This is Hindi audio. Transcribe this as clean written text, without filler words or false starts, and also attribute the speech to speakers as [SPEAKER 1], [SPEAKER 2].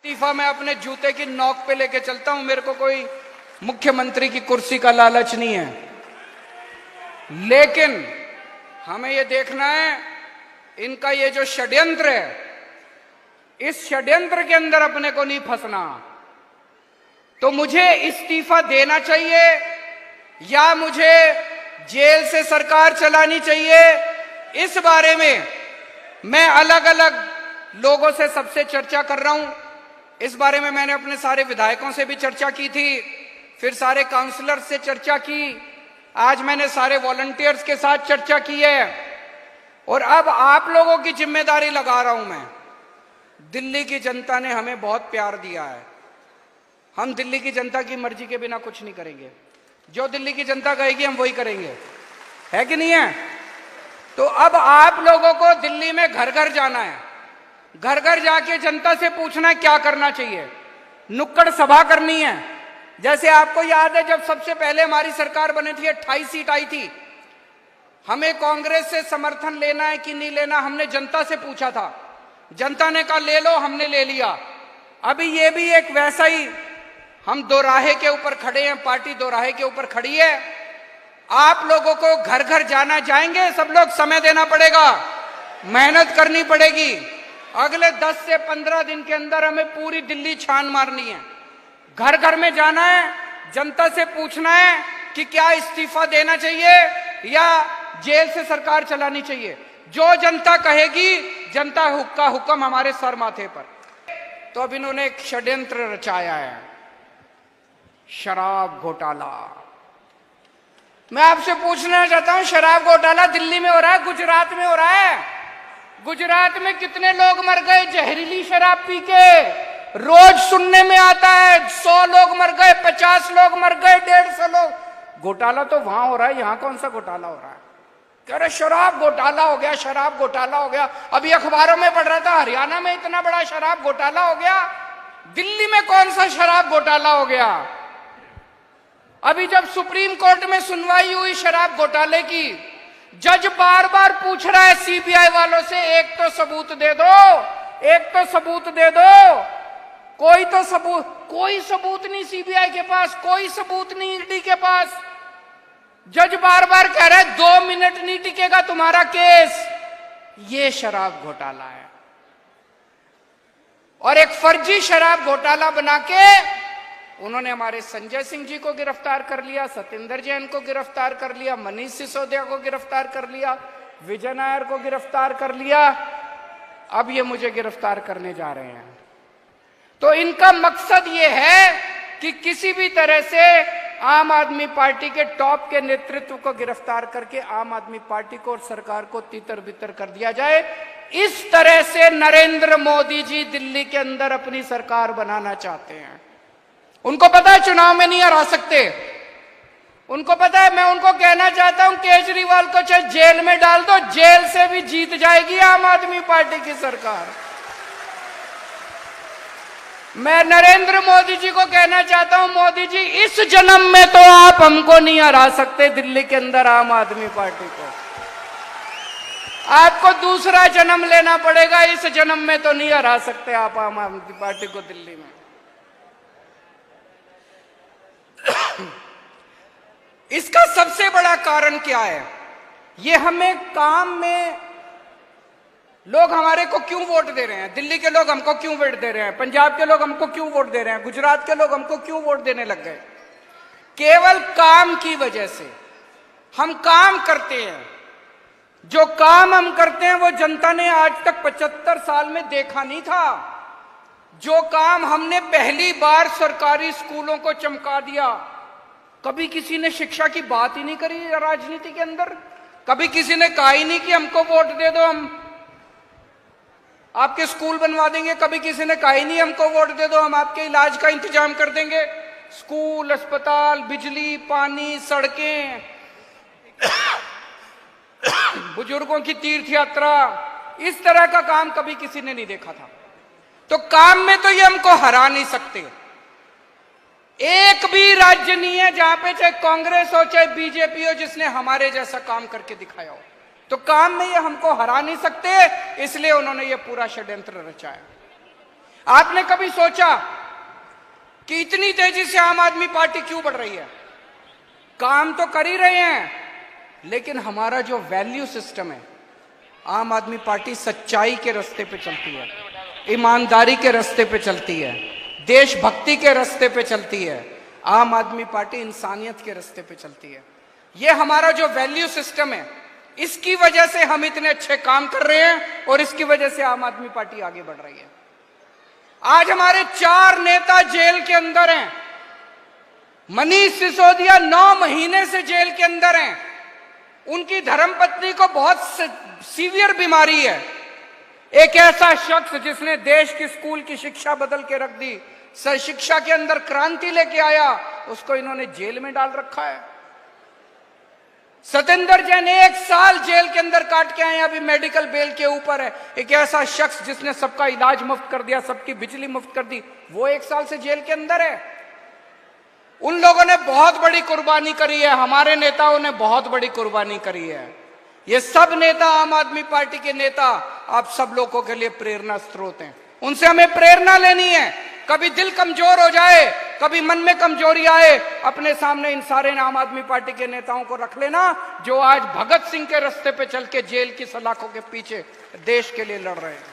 [SPEAKER 1] इस्तीफा मैं अपने जूते की नोक पे लेके चलता हूं। मेरे को कोई मुख्यमंत्री की कुर्सी का लालच नहीं है, लेकिन हमें यह देखना है इनका ये जो षड्यंत्र है, इस षड्यंत्र के अंदर अपने को नहीं फंसना। तो मुझे इस्तीफा देना चाहिए या मुझे जेल से सरकार चलानी चाहिए, इस बारे में मैं अलग अलग लोगों से सबसे चर्चा कर रहा हूं। इस बारे में मैंने अपने सारे विधायकों से भी चर्चा की थी, फिर सारे काउंसलर से चर्चा की, आज मैंने सारे वॉलंटियर्स के साथ चर्चा की है, और अब आप लोगों की जिम्मेदारी लगा रहा हूं मैं। दिल्ली की जनता ने हमें बहुत प्यार दिया है, हम दिल्ली की जनता की मर्जी के बिना कुछ नहीं करेंगे। जो दिल्ली की जनता कहेगी हम वही करेंगे, है कि नहीं है? तो अब आप लोगों को दिल्ली में घर घर जाना है, घर घर जाके जनता से पूछना है क्या करना चाहिए, नुक्कड़ सभा करनी है। जैसे आपको याद है जब सबसे पहले हमारी सरकार बनी थी 28 सीट आई थी, हमें कांग्रेस से समर्थन लेना है कि नहीं लेना, हमने जनता से पूछा था, जनता ने कहा ले लो, हमने ले लिया। अभी ये भी एक वैसा ही, हम दोराहे के ऊपर खड़े हैं, पार्टी दोराहे के ऊपर खड़ी है। आप लोगों को घर घर जाना, जाएंगे सब लोग, समय देना पड़ेगा, मेहनत करनी पड़ेगी। अगले 10 से 15 दिन के अंदर हमें पूरी दिल्ली छान मारनी है, घर घर में जाना है, जनता से पूछना है कि क्या इस्तीफा देना चाहिए या जेल से सरकार चलानी चाहिए। जो जनता कहेगी, जनता का हुक्म हमारे सर माथे पर। तो अब इन्होंने एक षड्यंत्र रचाया है, शराब घोटाला। मैं आपसे पूछना चाहता हूं, शराब घोटाला दिल्ली में हो रहा है, गुजरात में हो रहा है। गुजरात में कितने लोग मर गए जहरीली शराब पी के, रोज सुनने में आता है 100 लोग मर गए, 50 लोग मर गए, 150 लोग। घोटाला तो वहां हो रहा है, यहां कौन सा घोटाला हो रहा है? कह रहे शराब घोटाला हो गया, शराब घोटाला हो गया। अभी अखबारों में पढ़ रहा था हरियाणा में इतना बड़ा शराब घोटाला हो गया, दिल्ली में कौन सा शराब घोटाला हो गया? अभी जब सुप्रीम कोर्ट में सुनवाई हुई शराब घोटाले की, जज बार बार पूछ रहा है सीबीआई वालों से, एक तो सबूत दे दो, एक तो सबूत दे दो। कोई तो सबूत, कोई सबूत नहीं सीबीआई के पास, कोई सबूत नहीं ईडी के पास। जज बार बार कह रहा है 2 मिनट नहीं टिकेगा तुम्हारा केस। ये शराब घोटाला है, और एक फर्जी शराब घोटाला बना के उन्होंने हमारे संजय सिंह जी को गिरफ्तार कर लिया, सत्येंद्र जैन को गिरफ्तार कर लिया, मनीष सिसोदिया को गिरफ्तार कर लिया, विजय नायर को गिरफ्तार कर लिया, अब ये मुझे गिरफ्तार करने जा रहे हैं। तो इनका मकसद ये है कि किसी भी तरह से आम आदमी पार्टी के टॉप के नेतृत्व को गिरफ्तार करके आम आदमी पार्टी को और सरकार को तितर बितर कर दिया जाए। इस तरह से नरेंद्र मोदी जी दिल्ली के अंदर अपनी सरकार बनाना चाहते हैं। उनको पता है चुनाव में नहीं हरा सकते, उनको पता है। मैं उनको कहना चाहता हूं केजरीवाल को चाहे जेल में डाल दो, जेल से भी जीत जाएगी आम आदमी पार्टी की सरकार। मैं नरेंद्र मोदी जी को कहना चाहता हूं, मोदी जी इस जन्म में तो आप हमको नहीं हरा सकते दिल्ली के अंदर आम आदमी पार्टी को, आपको दूसरा जन्म लेना पड़ेगा, इस जन्म में तो नहीं हरा सकते आप आम आदमी पार्टी को दिल्ली में। इसका सबसे बड़ा कारण क्या है? ये हमें काम में लोग हमारे को क्यों वोट दे रहे हैं, दिल्ली के लोग हमको क्यों वोट दे रहे हैं, पंजाब के लोग हमको क्यों वोट दे रहे हैं, गुजरात के लोग हमको क्यों वोट देने लग गए? केवल काम की वजह से। हम काम करते हैं, जो काम हम करते हैं वो जनता ने आज तक 75 साल में देखा नहीं था। जो काम हमने पहली बार सरकारी स्कूलों को चमका दिया, कभी किसी ने शिक्षा की बात ही नहीं करी राजनीति के अंदर, कभी किसी ने कहा ही नहीं कि हमको वोट दे दो, हम आपके स्कूल बनवा देंगे, कभी किसी ने कहा ही नहीं हमको वोट दे दो, हम आपके इलाज का इंतजाम कर देंगे। स्कूल, अस्पताल, बिजली, पानी, सड़कें, बुजुर्गों की तीर्थ यात्रा, इस तरह का काम कभी किसी ने नहीं देखा था। तो काम में तो ये हमको हरा नहीं सकते। एक भी राज्य नहीं है जहां पे चाहे कांग्रेस हो चाहे बीजेपी हो जिसने हमारे जैसा काम करके दिखाया हो। तो काम में ये हमको हरा नहीं सकते, इसलिए उन्होंने ये पूरा षड्यंत्र रचाया। आपने कभी सोचा कि इतनी तेजी से आम आदमी पार्टी क्यों बढ़ रही है? काम तो कर ही रहे हैं, लेकिन हमारा जो वैल्यू सिस्टम है, आम आदमी पार्टी सच्चाई के रास्ते पे चलती है, ईमानदारी के रास्ते पे चलती है, देशभक्ति के रास्ते पे चलती है। आम आदमी पार्टी इंसानियत के रास्ते पे चलती है। ये हमारा जो वैल्यू सिस्टम है, इसकी वजह से हम इतने अच्छे काम कर रहे हैं और इसकी वजह से आम आदमी पार्टी आगे बढ़ रही है। आज हमारे 4 नेता जेल के अंदर हैं। मनीष सिसोदिया 9 महीने से जेल के अंदर हैं। उनकी धर्मपत्नी को बहुत सीवियर बीमारी है। एक ऐसा शख्स जिसने देश की स्कूल की शिक्षा बदल के रख दी, शिक्षा के अंदर क्रांति लेके आया, उसको इन्होंने जेल में डाल रखा है। सतेंद्र जैन 1 साल जेल के अंदर काट के आए, अभी मेडिकल बेल के ऊपर है। एक ऐसा शख्स जिसने सबका इलाज मुफ्त कर दिया, सबकी बिजली मुफ्त कर दी, वो 1 साल से जेल के अंदर है। उन लोगों ने बहुत बड़ी कुर्बानी करी है, हमारे नेताओं ने बहुत बड़ी कुर्बानी करी है। ये सब नेता, आम आदमी पार्टी के नेता, आप सब लोगों के लिए प्रेरणा स्रोत हैं। उनसे हमें प्रेरणा लेनी है। कभी दिल कमजोर हो जाए, कभी मन में कमजोरी आए, अपने सामने इन सारे आम आदमी पार्टी के नेताओं को रख लेना, जो आज भगत सिंह के रास्ते पे चल के जेल की सलाखों के पीछे देश के लिए लड़ रहे हैं।